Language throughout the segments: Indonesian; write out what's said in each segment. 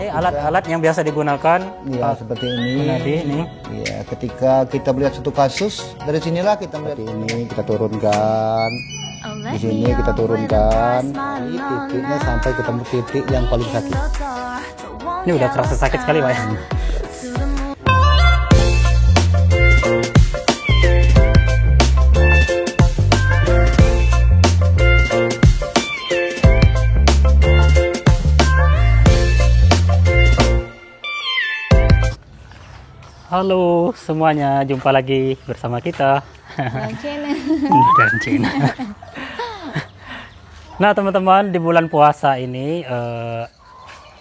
Ini alat-alat yang biasa digunakan. Ya, seperti ini. Ini. Ya, ketika kita melihat satu kasus, dari sinilah kita melihat ini, kita turunkan. Di sini kita turunkan. Ini titiknya sampai ketemu titik yang paling sakit. Ini udah terasa sakit sekali, Pak ya. Halo semuanya, jumpa lagi bersama kita dan Cina. Nah teman-teman, di bulan puasa ini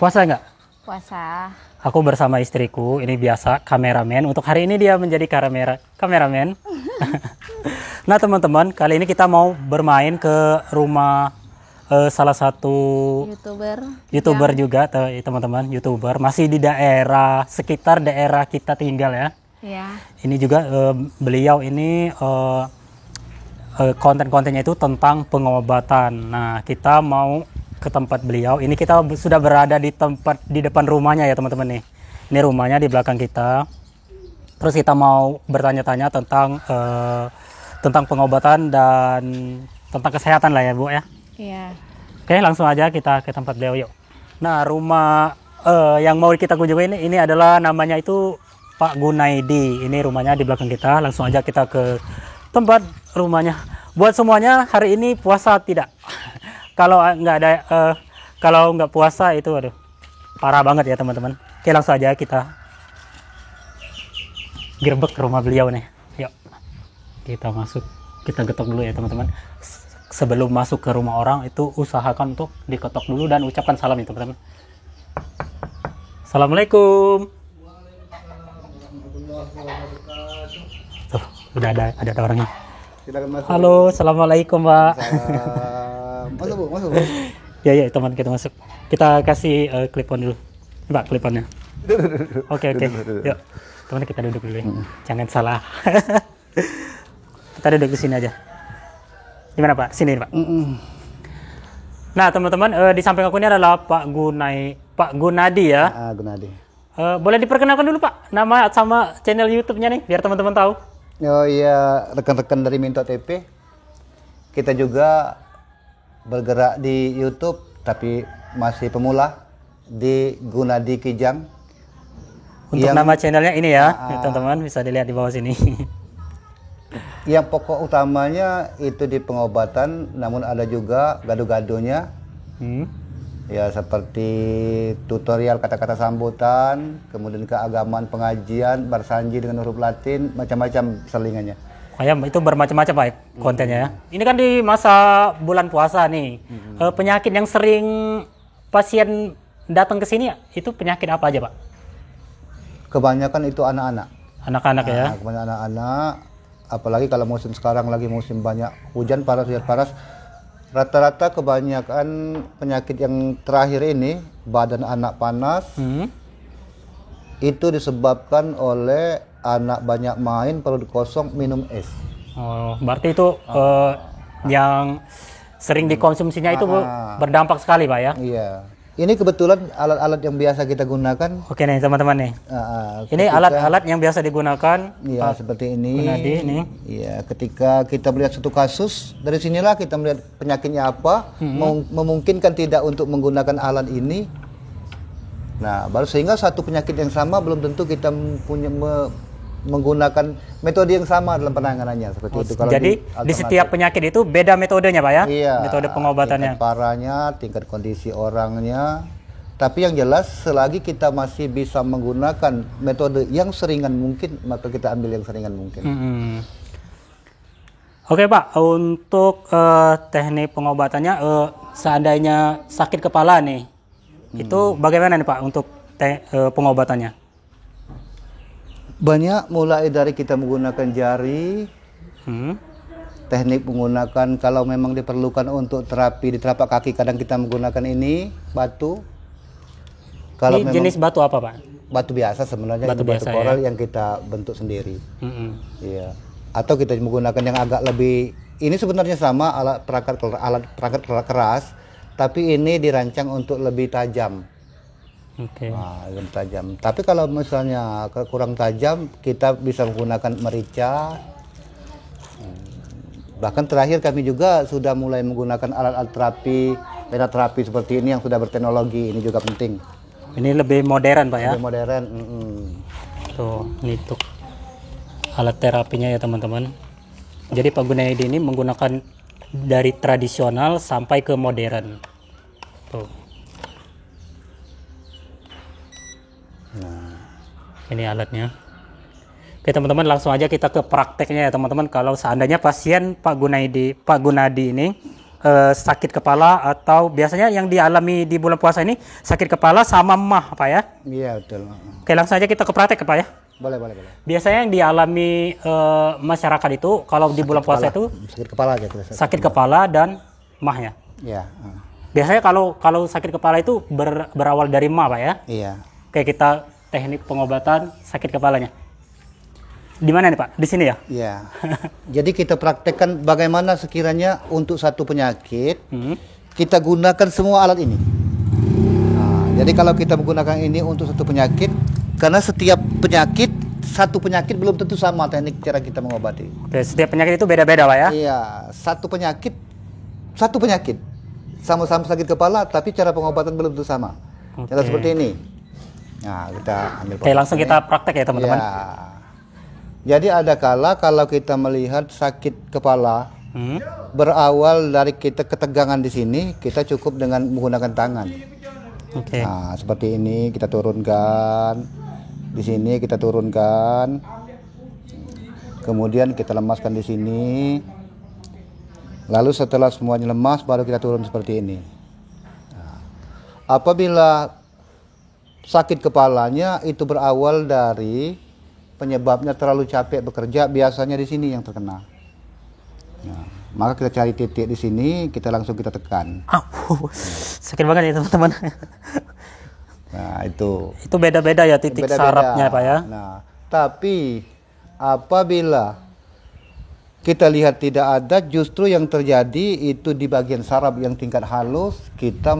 puasa nggak? Puasa. Aku bersama istriku, ini biasa kameramen. Untuk hari ini dia menjadi kameramen. Nah teman-teman, kali ini kita mau bermain ke rumah salah satu YouTuber juga teman-teman, YouTuber masih di daerah sekitar daerah kita tinggal ya. Iya. Ini juga beliau ini konten-kontennya itu tentang pengobatan. Nah, kita mau ke tempat beliau. Ini kita sudah berada di depan rumahnya ya teman-teman nih. Ini rumahnya di belakang kita. Terus kita mau bertanya-tanya tentang pengobatan dan tentang kesehatan lah ya Bu ya. Iya. Oke, langsung aja kita ke tempat beliau yuk. Nah, rumah yang mau kita kunjungi ini adalah namanya itu Pak Gunaidi. Ini rumahnya di belakang kita. Langsung aja kita ke tempat rumahnya. Buat semuanya hari ini puasa tidak? Kalau nggak puasa itu aduh parah banget ya teman-teman. Oke, langsung aja kita gerbek ke rumah beliau nih. Yuk. Kita masuk. Kita getok dulu ya teman-teman. Sebelum masuk ke rumah orang itu usahakan untuk diketok dulu dan ucapkan salam ya teman-teman. Assalamualaikum. Tuh, udah ada orangnya. Halo, assalamualaikum Pak. Masuk Bu, masuk. Ya teman, kita masuk. Kita kasih clip on dulu. Pak, clip onnya. Oke. Yuk, teman kita duduk dulu ya. Jangan salah. Kita duduk di sini aja. Gimana Pak? Sini Pak. Nah teman-teman, di samping aku ini adalah Pak Gunadi ya. Gunadi. Boleh diperkenalkan dulu Pak, nama sama channel YouTube-nya nih, biar teman-teman tahu. Oh iya, rekan-rekan dari Minto TP. Kita juga bergerak di YouTube, tapi masih pemula di Gunadi Kijang. Untuk nama channelnya ini ya, teman-teman bisa dilihat di bawah sini. Yang pokok utamanya itu di pengobatan, namun ada juga gado-gadonya. Ya seperti tutorial kata-kata sambutan, kemudian keagamaan pengajian, bersanji dengan huruf Latin, macam-macam selingannya. Kayak itu bermacam-macam Pak kontennya ya. Ini kan di masa bulan puasa nih. Penyakit yang sering pasien datang ke sini itu penyakit apa aja Pak? Kebanyakan itu anak-anak. Anak-anak ya. Kebanyakan anak-anak. Apalagi kalau musim sekarang lagi musim banyak hujan paras. Rata-rata kebanyakan penyakit yang terakhir ini badan anak panas. Itu disebabkan oleh anak banyak main, perut kosong, minum es. Oh, berarti itu yang sering dikonsumsinya itu berdampak sekali Pak ya? Iya. Ini kebetulan alat-alat yang biasa kita gunakan. Oke nih teman-teman nih. Ini alat-alat yang biasa digunakan. Iya, seperti ini. Ini. Iya, ketika kita melihat satu kasus, dari sinilah kita melihat penyakitnya apa, memungkinkan tidak untuk menggunakan alat ini. Nah, baru sehingga satu penyakit yang sama belum tentu kita punya menggunakan metode yang sama dalam penanganannya seperti itu. Kalau jadi di setiap penyakit itu beda metodenya Pak ya? Iya, metode pengobatannya. Tingkat parahnya, tingkat kondisi orangnya. Tapi yang jelas selagi kita masih bisa menggunakan metode yang seringan mungkin, maka kita ambil yang seringan mungkin. Oke Pak, untuk teknik pengobatannya seandainya sakit kepala nih, itu bagaimana nih Pak untuk pengobatannya? Banyak, mulai dari kita menggunakan jari, teknik menggunakan kalau memang diperlukan untuk terapi di telapak kaki, kadang kita menggunakan ini batu. Kalau ini jenis batu apa Pak? Batu biasa sebenarnya, batu koral ya? Yang kita bentuk sendiri. Iya. Atau kita menggunakan yang agak lebih, ini sebenarnya sama alat perangkat keras, tapi ini dirancang untuk lebih tajam. Oke. Nah, yang tajam. Tapi kalau misalnya kurang tajam, kita bisa menggunakan merica. Bahkan terakhir kami juga sudah mulai menggunakan alat-alat terapi, pena terapi seperti ini yang sudah berteknologi. Ini juga penting. Ini lebih modern Pak ya. Lebih modern. Tuh, ini tuh alat terapinya ya teman-teman. Jadi Pak Gunaidi ini menggunakan dari tradisional sampai ke modern. Tuh. Nah, ini alatnya. Oke teman-teman, langsung aja kita ke prakteknya ya teman-teman. Kalau seandainya pasien Pak Gunadi ini sakit kepala, atau biasanya yang dialami di bulan puasa ini sakit kepala sama mah Pak ya? Iya betul. Oke, langsung aja kita ke praktek Pak ya. Boleh. Biasanya yang dialami masyarakat itu kalau di bulan puasa itu Sakit kepala aja. sakit kepala dan mahnya. Iya. Biasanya kalau sakit kepala itu berawal dari mah Pak ya. Iya. Oke, kita teknik pengobatan sakit kepalanya. Di mana nih Pak? Di sini ya? Iya. Jadi kita praktekkan bagaimana sekiranya untuk satu penyakit kita gunakan semua alat ini. Nah, jadi kalau kita menggunakan ini untuk satu penyakit, karena setiap penyakit, satu penyakit belum tentu sama teknik cara kita mengobati. Oke, setiap penyakit itu beda-beda Pak ya? Iya, satu penyakit sama-sama sakit kepala, tapi cara pengobatan belum tentu sama. Cara seperti ini. Nah, kita ambil. Oke, langsung kita praktek ya teman-teman. Ya. Jadi ada kala kalau kita melihat sakit kepala berawal dari kita ketegangan di sini, kita cukup dengan menggunakan tangan. Oke. Nah, seperti ini kita turunkan. Di sini kita turunkan. Kemudian kita lemaskan di sini. Lalu setelah semuanya lemas baru kita turun seperti ini. Nah, apabila sakit kepalanya itu berawal dari penyebabnya terlalu capek bekerja, biasanya di sini yang terkena. Nah, maka kita cari titik di sini, kita langsung kita tekan. Sakit banget ya teman-teman. Nah, itu. Itu beda-beda ya titik Beda-beda. sarafnya Pak ya. Nah, tapi apabila kita lihat tidak ada, justru yang terjadi itu di bagian saraf yang tingkat halus, kita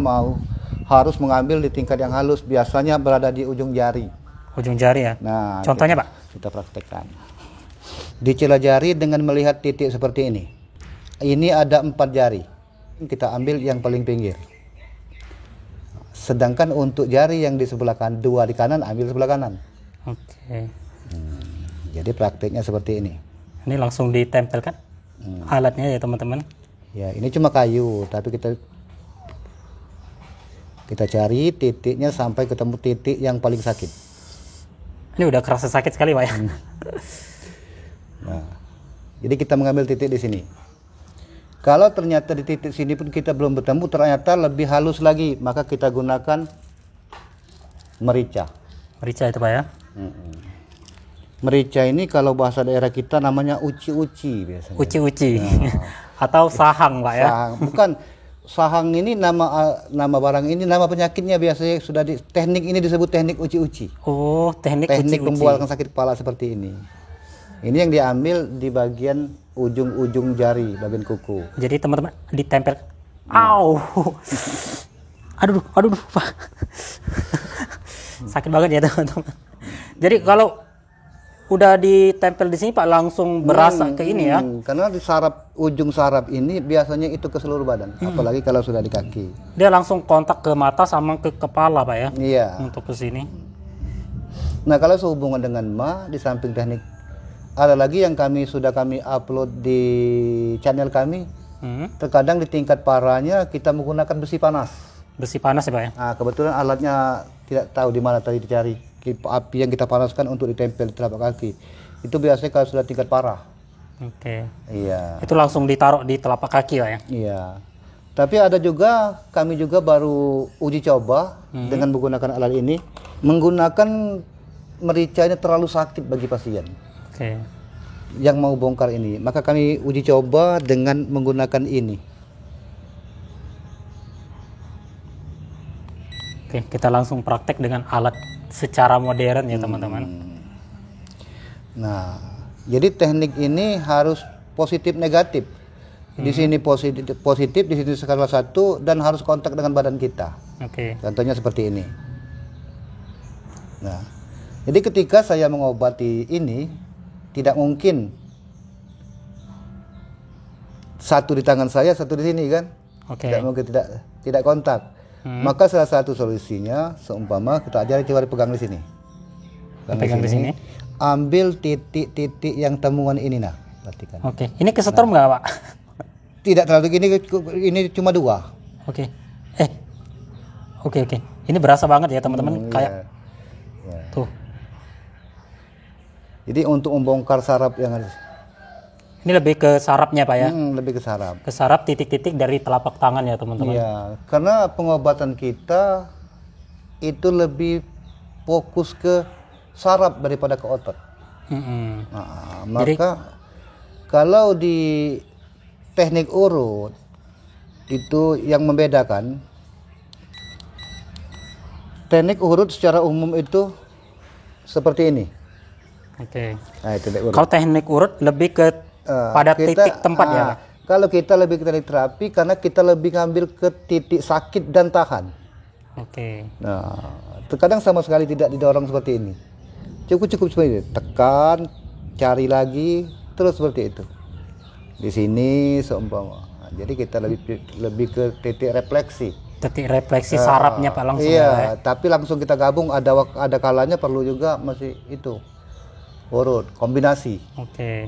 harus mengambil di tingkat yang halus, biasanya berada di ujung jari. Ujung jari ya. Nah, contohnya Pak? Kita praktekkan. Di celah jari dengan melihat titik seperti ini. Ini ada 4 jari. Kita ambil yang paling pinggir. Sedangkan untuk jari yang di sebelah kanan, 2 di kanan, ambil sebelah kanan. Oke. Jadi prakteknya seperti ini. Ini langsung ditempelkan alatnya ya teman-teman. Ya, ini cuma kayu, tapi kita cari titiknya sampai ketemu titik yang paling sakit. Ini udah kerasa sakit sekali Pak ya. Nah, jadi kita mengambil titik di sini. Kalau ternyata di titik sini pun kita belum bertemu, ternyata lebih halus lagi, maka kita gunakan merica. Merica itu Pak ya. Merica ini kalau bahasa daerah kita namanya uci-uci biasanya. Uci-uci. Atau sahang Pak ya. Sahang. Bukan, sahang ini nama barang ini, nama penyakitnya biasanya sudah teknik ini disebut teknik uci-uci. Oh, teknik uci-uci. Membualkan sakit kepala seperti ini. Ini yang diambil di bagian ujung-ujung jari, bagian kuku. Jadi teman-teman ditempel. Au. Aduh, Pak. Sakit banget ya teman-teman. Jadi kalau udah ditempel di sini Pak langsung berasa ke ini ya. Karena di ujung saraf ini biasanya itu ke seluruh badan, apalagi kalau sudah di kaki. Dia langsung kontak ke mata sama ke kepala Pak ya. Iya. Untuk ke sini. Nah, kalau sehubungan dengan di samping teknik ada lagi yang sudah kami upload di channel kami. Terkadang di tingkat parahnya kita menggunakan besi panas. Besi panas ya Pak ya. Nah, kebetulan alatnya tidak tahu di mana tadi dicari. Api yang kita panaskan untuk ditempel di telapak kaki itu biasanya kalau sudah tingkat parah. Oke. Iya. Itu langsung ditaruh di telapak kaki Pak ya. Iya. Tapi ada juga, kami juga baru uji coba dengan menggunakan alat ini, menggunakan merica ini terlalu sakit bagi pasien. Oke. Yang mau bongkar ini, maka kami uji coba dengan menggunakan ini. Oke, kita langsung praktek dengan alat secara modern ya teman-teman. Nah, jadi teknik ini harus positif negatif. Di sini positif, di sini skala 1 dan harus kontak dengan badan kita. Oke. Contohnya seperti ini. Nah, jadi ketika saya mengobati ini, tidak mungkin satu di tangan saya, satu di sini kan? Oke. Tidak mungkin tidak kontak. Maka salah satu solusinya, seumpama kita ajar coba dipegang di sini. Pegang di sini. Ambil titik-titik yang temuan ini, nah, perhatikan. Oke. Ini kesetrum nggak, Pak? Tidak terlalu, ini cuma 2. Oke. Oke. Ini berasa banget ya teman-teman, kayak Ya. tuh. Jadi untuk membongkar saraf yang ada, Ini lebih ke sarafnya, Pak ya. lebih ke saraf. Ke saraf titik-titik dari telapak tangan ya teman-teman. Iya, karena pengobatan kita itu lebih fokus ke saraf daripada ke otot. Nah, maka kalau di teknik urut itu yang membedakan, teknik urut secara umum itu seperti ini. Oke. Nah, teknik urut. Kalau teknik urut lebih ke pada titik tempat ya, Pak? Kalau kita lebih ke teknik terapi karena kita lebih ngambil ke titik sakit dan tahan. Oke. Nah, terkadang sama sekali tidak didorong seperti ini. Cukup seperti ini. Tekan, cari lagi, terus seperti itu. Di sini seumpama. Nah, jadi kita lebih ke titik refleksi. Titik refleksi sarafnya, Pak, langsung. Iya, tapi langsung kita gabung. Ada kalanya perlu juga masih itu urut kombinasi. Oke.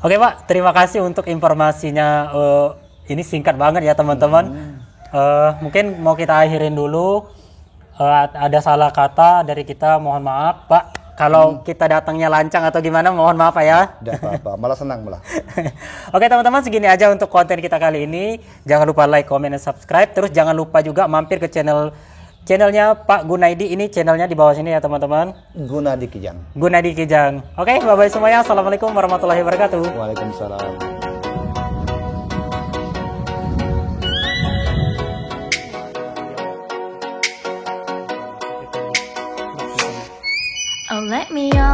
Oke, Pak, terima kasih untuk informasinya. Ini singkat banget ya teman-teman. Mungkin mau kita akhirin dulu. Ada salah kata dari kita, mohon maaf, Pak. Kalau kita datangnya lancang atau gimana, mohon maaf, Pak ya. Tidak apa-apa, malah senang malah. Oke teman-teman, segini aja untuk konten kita kali ini. Jangan lupa like, comment, dan subscribe. Terus jangan lupa juga mampir ke channelnya Pak Gunaidi. Ini channelnya di bawah sini ya teman-teman. Gunadi Kijang. Gunaidi Kijang. Oke, bye-bye semuanya. Assalamualaikum warahmatullahi wabarakatuh. Waalaikumsalam. Oh, let me on.